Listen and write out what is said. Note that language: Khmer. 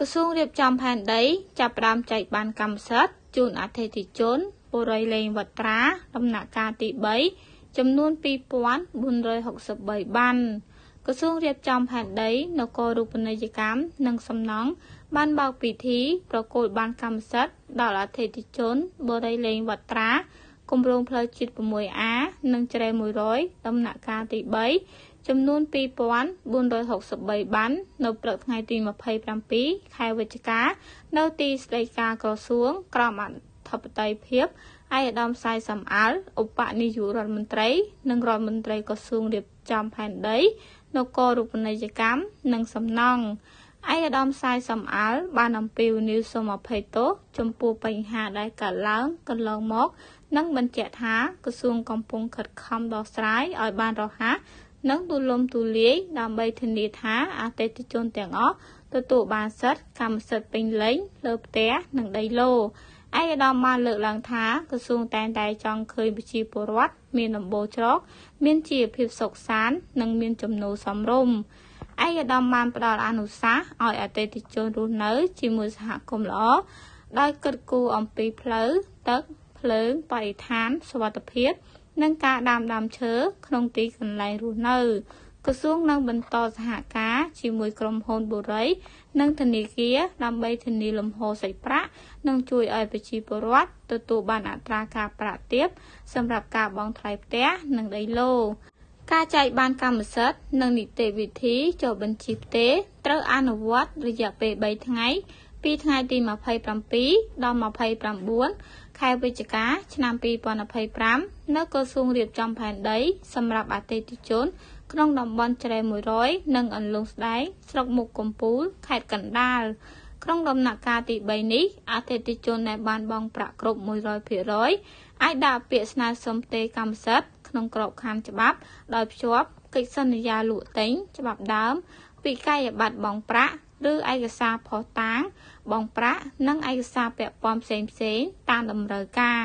ក្រសួងរៀបចំផែនដីចាប់ផ្ដើមចែកបានកម្មសិទ្ធិជូនអតិថិជនបុរីលេងវត្រាដំណាក់កាលទី3ចំនួន 2463 បានក្រសួងរៀបចំផែនដីនគររូបនីយកម្មនិងសំណង់បានបើកពិធីប្រគល់បានកម្មសិទ្ធិដល់អតិថិជនបុរីលេងវត្រាគម្រោងផ្លូវជាតិ 6A និងជ្រែ100ដំណាក់កាលទី3ចំនួន 2463 បាននៅព្រឹកថ្ងៃទី27ខែវិច្ឆិកានៅទីស្តីការក្រសួងក្រមអធិបតេយ្យភាពឯកឧត្តមសាយសំអាលឧបនាយករដ្ឋមន្ត្រីនិងរដ្ឋមន្ត្រីក្រសួងរៀបចំផែនដីនគររូបនីយកម្មនិងសំណង់ឯកឧត្តមសាយសំអាលបានអំពាវនាវសូមអភ័យទោសចំពោះបញ្ហាដែលកើតឡើងកន្លងមកនិងបញ្ជាក់ថាក្រសួងកំពុងខិតខំដោះស្រាយឲ្យបានរហ័សនិងទូលំទូលាយដើម្បីធានាថាអតិថិជនទាំងអស់ទទួលបានសិទ្ធិកម្មសិទ្ធិពេញលេញលើផ្ទះនិងដីឡូតិ៍ឯកឧត្តមបានលើកឡើងថាក្រសួងតែងតែចង់ឃើញប្រជាពលរដ្ឋមានដំបូលច្រកមានជីវភាពសុខសាន្តនិងមានចំណូលសមរម្យឯកឧត្តមបានផ្ដល់អនុសាសន៍ឲ្យអតិថិជនរស់នៅជាមួយសហគមន៍ល្អដោយគិតគូរអំពីផ្លូវទឹកភ្លើងបរិស្ថានសុវត្ថិភាពនិងការដាំដើមឈើក្នុងទីកន្លែងរស់នៅក្រសួងនឹងបន្តសហការជាមួយក្រុមហ៊ុនបុរីនិងធនាគារដើម្បីធានាលំហូរសាច់ប្រាក់និងជួយឲ្យប្រជាពលរដ្ឋទទួលបានអត្រាការប្រាក់ទាបសម្រាប់ការបង់ថ្លៃផ្ទះនិងដីឡូតិ៍ការចែកបានកម្មសិទ្ធិនិងនីតិវិធីចុះបញ្ជីផ្ទេរត្រូវអនុវត្តរយៈពេល3ថ្ងៃពីថ្ងៃទី27ដល់29ខែវិច្ឆិកាឆ្នាំ2025នៅក្រសួងរៀបចំផែនដីសម្រាប់អតិថិជនក្នុងតំបន់ជ្រែ100និងអន្លង់ស្ដែងស្រុកមុខកំពូលខេត្តកណ្ដាលក្នុងដំណាក់កាលទី3នេះអតិថិជនដែលបានបង់ប្រាក់គ្រប់ 100% អាចដាក់ពាក្យស្នើសុំផ្ទេរកម្មសិទ្ធិក្នុងក្របខ័ណ្ឌច្បាប់ដោយភ្ជាប់កិច្ចសន្យាលក់ទិញច្បាប់ដើមវិក័យប័ត្របង់ប្រាក់ឬឯកសារភស្តុតាងបង់ប្រាក់និងឯកសារពាក់ព័ន្ធផ្សេងៗតាមតម្រូវការ